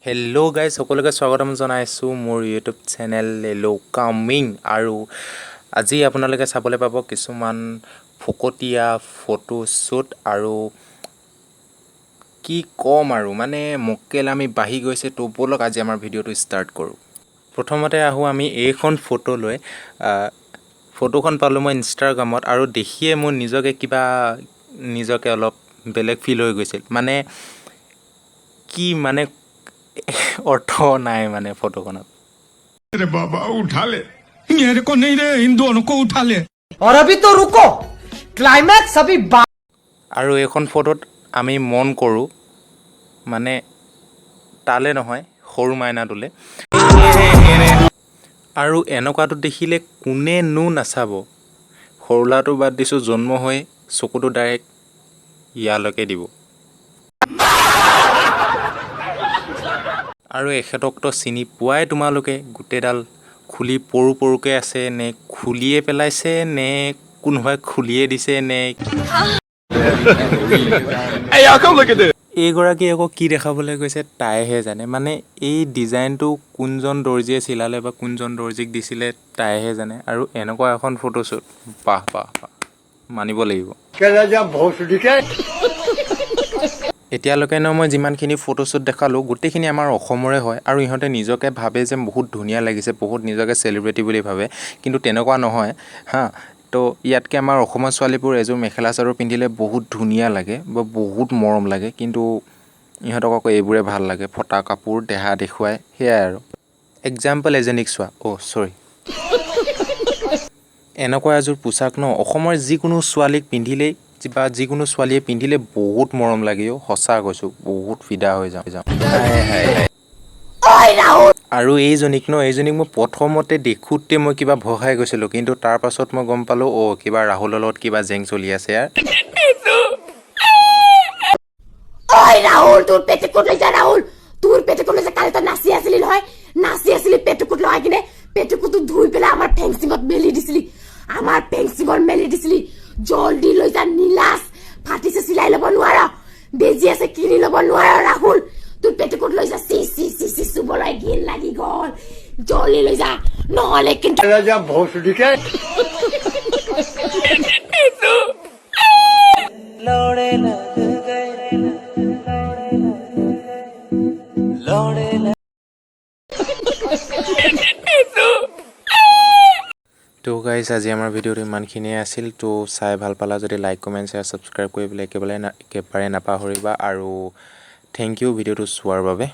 Hello' guys সকলোকে স্বাগতম জনাইছোঁ মোৰ ইউটিউব চেনেল হেল্ল' কামিং আৰু আজি আপোনালোকে চাবলৈ পাব কিছুমান ফকতীয়া ফটোশ্বুট আৰু কি ক'ম আৰু মানে মক্কেলামি বাঢ়ি গৈছে তো ব'লক আজি আমাৰ ভিডিঅ'টো ষ্টাৰ্ট কৰোঁ। প্ৰথমতে আহোঁ আমি এইখন ফটো লৈ ফটোখন পালোঁ মই ইনষ্টাগ্ৰামত আৰু দেখিয়ে মোৰ নিজকে অলপ বেলেগ ফিল হৈ গৈছিল মানে কি মানে अर्थ নাই মানে ফটোখনত अरे बाबा उठा ले मेरे को नहीं रे इन दोनों को उठा ले और अभी तो रुको क्लाइमैक्स अभी আৰু এইখন ফটোত আমি মন কৰোঁ মানে তালে নহয় সৰু মাইনাটোলে আৰু এনেকুৱাটো দেখিলে কোনেনো নাচাব সৰু ল'ৰাটো বাদ দিছোঁ জন্ম হৈ চকুটো ডাইৰেক্ট ইয়ালৈকে দিব আৰু এখেতকতো চিনি পোৱাই তোমালোকে গোটেইডাল খুলি পৰুকে আছে নে খুলিয়ে পেলাইছে নে কোনোবাই খুলিয়ে দিছে নে এইগৰাকী আকৌ কি দেখাবলৈ গৈছে তাইহে জানে মানে এই ডিজাইনটো কোনজন দৰ্জীয়ে চিলালে বা কোনজন দৰ্জীক দিছিলে তাইহে জানে আৰু এনেকুৱা এখন ফটোশ্বুট বাহ মানিব লাগিব এতিয়ালৈকে মই যিমানখিনি ফটোশ্বুট দেখালোঁ গোটেইখিনি আমাৰ অসমৰে হয় আৰু ইহঁতে নিজকে ভাবে যে বহুত ধুনীয়া লাগিছে বহুত নিজকে চেলিব্ৰিটি বুলি ভাবে কিন্তু তেনেকুৱা নহয় হা তো ইয়াতকৈ আমাৰ অসমৰ ছোৱালীবোৰ এযোৰ মেখেলা চাদৰ পিন্ধিলে বহুত ধুনীয়া লাগে বা বহুত মৰম লাগে কিন্তু ইহঁতক আকৌ এইবোৰে ভাল লাগে ফটা কাপোৰ দেহা দেখুৱাই সেয়াই আৰু এক্সাম্পল এজনীক চোৱা চৰি এনেকুৱা এযোৰ পোচাক অসমৰ যিকোনো ছোৱালীক পিন্ধিলেই বা যিকোনো ছোৱালীয়ে পিন্ধিলে বহুত মৰম লাগে সঁচা কৈছোঁ বহুত ফিদা হৈ যাওঁ আৰু এইজনীক মই প্ৰথমতে দেখোঁতে মই কিবা ভয় খাই গৈছিলোঁ কিন্তু তাৰ পাছত মই গম পালোঁ কিবা ৰাহুলৰ লগত কিবা জেং চলি আছে राहुल তোৰ পেটিকোট লৈছা ৰাহুল তোৰ পেটিকোট লৈছা কালি তই নাচি আছিলি পেটিকোট লগাই কিনে পেটিকোটটো ধুই পেলাই আমাৰ ফেঞ্চিঙত মেলি দিছিলি জলদি লৈ যা নীলাজ ফাটিছে চিলাই ল'ব নোৱাৰ বেজি আছে কিনি ল'ব নোৱাৰ ৰাহুল তোৰ পেটিকোট লৈ যা চি চুবলৈ ঘিন লাগি গ'ল জলদি লৈ যা নহ'লে কিন্তু তো গাইজ আজি আমাৰ ভিডিঅ'টো ইমানখিনিয়ে আছিল তো চাই ভাল পালা যদি লাইক কমেণ্ট শ্বেয়াৰ ছাবস্ক্ৰাইব কৰিবলৈ একেবাৰে নাপাহৰিবা আৰু থেংক ইউ ভিডিঅ'টো চোৱাৰ বাবে